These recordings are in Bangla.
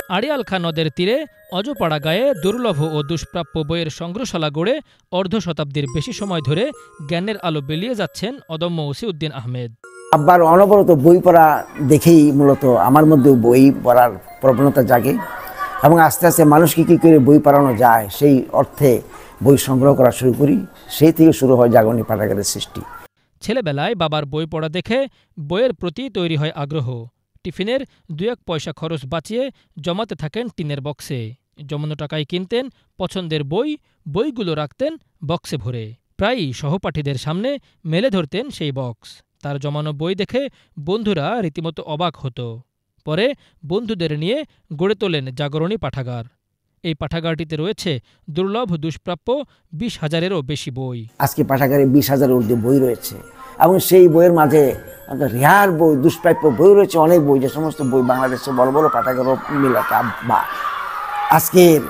আড়িয়ালখা নদের তীরে অজপাড়া গায়ে দুর্লভ ও দুষ্প্রাপ্য বইয়ের সংগ্রহশালা গড়ে অর্ধ শতাব্দীর বেশি সময় ধরে জ্ঞানের আলো বিলিয়ে যাচ্ছেন অদম্য ওসিউদ্দিন আহমেদ। আব্বার অনবরত বই পড়া দেখেই মূলত আমার মধ্যে বই পড়ার প্রবণতা জাগে এবং আস্তে আস্তে মানুষকে কী করে বই পড়ানো যায় সেই অর্থে বই সংগ্রহ করা শুরু করি। সেই থেকে শুরু হয় জাগরণী পাঠাগারের সৃষ্টি। ছেলেবেলায় বাবার বই পড়া দেখে বইয়ের প্রতি তৈরি হয় আগ্রহ। টিফিনের 2-1 পয়সা খরচ বাঁচিয়ে জমাতে থাকেন টিনের বক্সে। জমানো টাকায় কিনতেন পছন্দের বই, বইগুলো রাখতেন বক্সে ভরে। প্রায়ই সহপাঠীদের সামনে মেলে ধরতেন সেই বক্স। তার জমানো বই দেখে বন্ধুরা রীতিমতো অবাক হতো। পরে বন্ধুদের নিয়ে গড়ে তোলেন জাগরণী পাঠাগার। এই পাঠাগারটিতে রয়েছে দুর্লভ দুষ্প্রাপ্য 20,000-এরও বেশি বই। আজকে পাঠাগারে 20,000-এর ঊর্ধ্বে বই রয়েছে এবং সেই বইয়ের মাঝে রেয়ার বই, দুষ্প্রাপ্য বই রয়েছে অনেক বই, যে সমস্ত বই বাংলাদেশে বড় বড় পাঠাগারও মিলাটা বা আজকের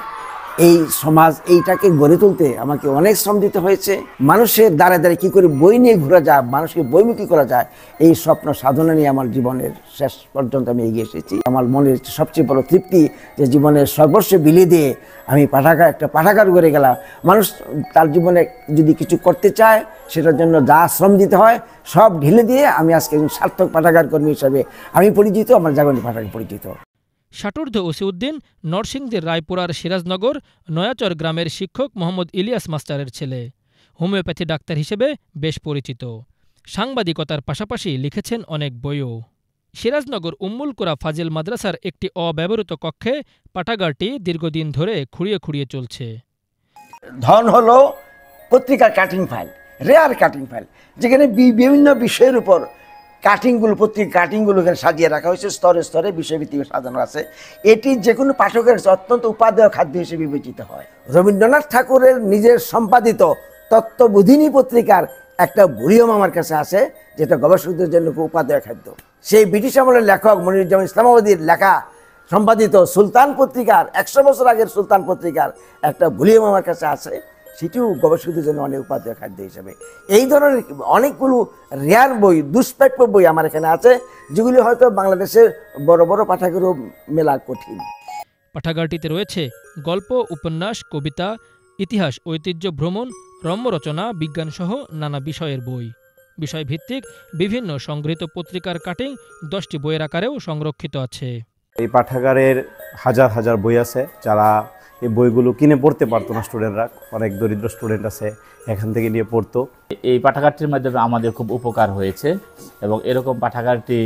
এই সমাজ এইটাকে গড়ে তুলতে আমাকে অনেক শ্রম দিতে হয়েছে। মানুষের দ্বারে দ্বারে কী করে বই নিয়ে ঘোরা যায়, মানুষকে বইমুখী করা যায়, এই স্বপ্ন সাধনা নিয়ে আমার জীবনের শেষ পর্যন্ত আমি এগিয়ে এসেছি। আমার মনের সবচেয়ে বড় তৃপ্তি যে জীবনের সর্বস্ব বিলিয়ে দিয়ে আমি একটা পাঠাগার গড়ে গেলাম। মানুষ তার জীবনে যদি কিছু করতে চায় সেটার জন্য যা শ্রম দিতে হয় সব ঢেলে দিয়ে আমি আজকে সার্থক পাঠাগার কর্মী হিসাবে আমি পরিচিত, আমার জাগরণী পাঠাগার পরিচিত। ষাটোর্ধ্ব ওসিউদ্দিন নরসিংদীর রায়পুরার সিরাজনগর নয়াচর গ্রামের শিক্ষক মোহাম্মদ ইলিয়াস মাস্টারের ছেলে। হোমিওপ্যাথি ডাক্তার হিসেবে বেশ পরিচিত। সাংবাদিকতার পাশাপাশি লিখেছেন অনেক বইও। সিরাজনগর উম্মুল কুরা ফাজিল মাদ্রাসার একটি অব্যবহৃত কক্ষে পাঠাগারটি দীর্ঘদিন ধরে খুঁড়িয়ে খুঁড়িয়ে চলছে। ধন হলো পত্রিকার cutting file, rare cutting file, যেখানে বিভিন্ন বিষয়ের উপর কাটিংগুলো, পত্রিকা কাটিংগুলো এখানে সাজিয়ে রাখা হয়েছে, স্তরে স্তরে বিষয়ভিত্তিক সাজানো আছে। এটি যে কোনো পাঠকের অত্যন্ত উপাদেয় খাদ্য হিসেবে বিবেচিত হয়। রবীন্দ্রনাথ ঠাকুরের নিজের সম্পাদিত তত্ত্ববোধিনী পত্রিকার একটা ভলিউম আমার কাছে আছে, যেটা গবেষকদের জন্য খুব উপাদেয় খাদ্য। সেই ব্রিটিশ আমলের লেখক মনিরুজ্জামান ইসলামাবাদীর লেখা সম্পাদিত সুলতান পত্রিকার 100 বছর আগের সুলতান পত্রিকার একটা ভলিউম আমার কাছে আছে, সেটিও গবেষকদের জন্য অনেক উপাদেয় খাদ্য হিসেবে। এই ধরনের অনেকগুলো রেয়ার বই, দুষ্প্রাপ্য বই আমার এখানে আছে, যেগুলি হয়তো বাংলাদেশের বড় বড় পাঠাগারেও মেলা কঠিন। পাঠাগারটিতে রয়েছে গল্প, উপন্যাস, কবিতা, ইতিহাস, ঐতিহ্য, ভ্রমণ, রম্যরচনা, বিজ্ঞানসহ নানা বিষয়ের বই। বিষয়ভিত্তিক বিভিন্ন সংগৃহীত পত্রিকার কাটিং 10টি বইয়ের আকারেও সংরক্ষিত আছে। এই পাঠাগারের হাজার হাজার বই আছে, যারা এই বইগুলো কিনে পড়তে পারতো না স্টুডেন্টরা, অনেক দরিদ্র স্টুডেন্ট আছে, এখান থেকে নিয়ে পড়তো। এই পাঠাগারটির মাধ্যমে আমাদের খুব উপকার হয়েছে এবং এরকম পাঠাগারটি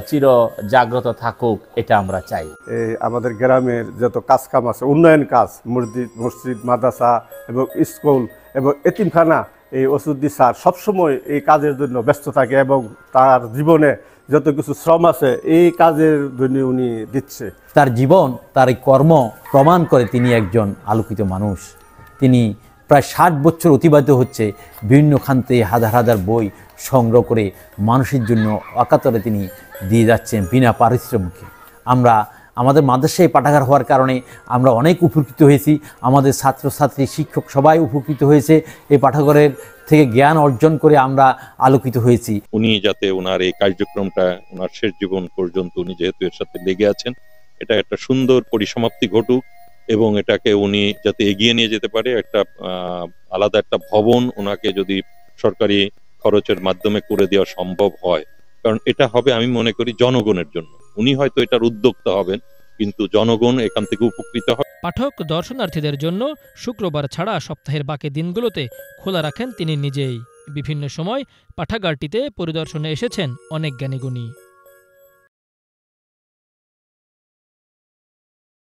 চির জাগ্রত থাকুক, এটা আমরা চাই। আমাদের গ্রামের যত কাজ কাম আছে, উন্নয়ন কাজ, মসজিদ, মাদ্রাসা এবং স্কুল এবং এতিমখানা, এই ওসিউদ্দিন স্যার সবসময় এই কাজের জন্য ব্যস্ত থাকে এবং তার জীবনে যত কিছু শ্রম আছে এই কাজের জন্য উনি দিচ্ছে। তার জীবন, তার এই কর্ম প্রমাণ করে তিনি একজন আলোকিত মানুষ। তিনি প্রায় 60 বছর অতিবাহিত হচ্ছে বিভিন্ন খান থেকে হাজার হাজার বই সংগ্রহ করে মানুষের জন্য অকাতরে তিনি দিয়ে যাচ্ছেন বিনা পারিশ্রমিকে। আমাদের মাদ্রাসায় পাঠাগার হওয়ার কারণে আমরা অনেক উপকৃত হয়েছি, আমাদের ছাত্রছাত্রী, শিক্ষক সবাই উপকৃত হয়েছে। এই পাঠাগারের থেকে জ্ঞান অর্জন করে আমরা আলোকিত হয়েছি। উনি যাতে ওনার এই কার্যক্রমটা ওনার শেষ জীবন পর্যন্ত উনি যেহেতু এর সাথে লেগে আছেন, এটা একটা সুন্দর পরিসমাপ্তি ঘটুক এবং এটাকে উনি যাতে এগিয়ে নিয়ে যেতে পারে। একটা আলাদা একটা ভবন ওনাকে যদি সরকারি খরচের মাধ্যমে করে দেওয়া সম্ভব হয়, কারণ এটা হবে আমি মনে করি জনগণের জন্য। উনি হয়তো এটার উদ্যোক্তা হবেন, কিন্তু জনগণ এখান থেকে উপকৃত হবে। পাঠক দর্শনার্থীদের জন্য শুক্রবার ছাড়া সপ্তাহের বাকি দিনগুলোতে খোলা রাখেন তিনি নিজেই। বিভিন্ন সময় পাঠাগারটিতে পরিদর্শনে এসেছেন অনেক জ্ঞানীগুণী।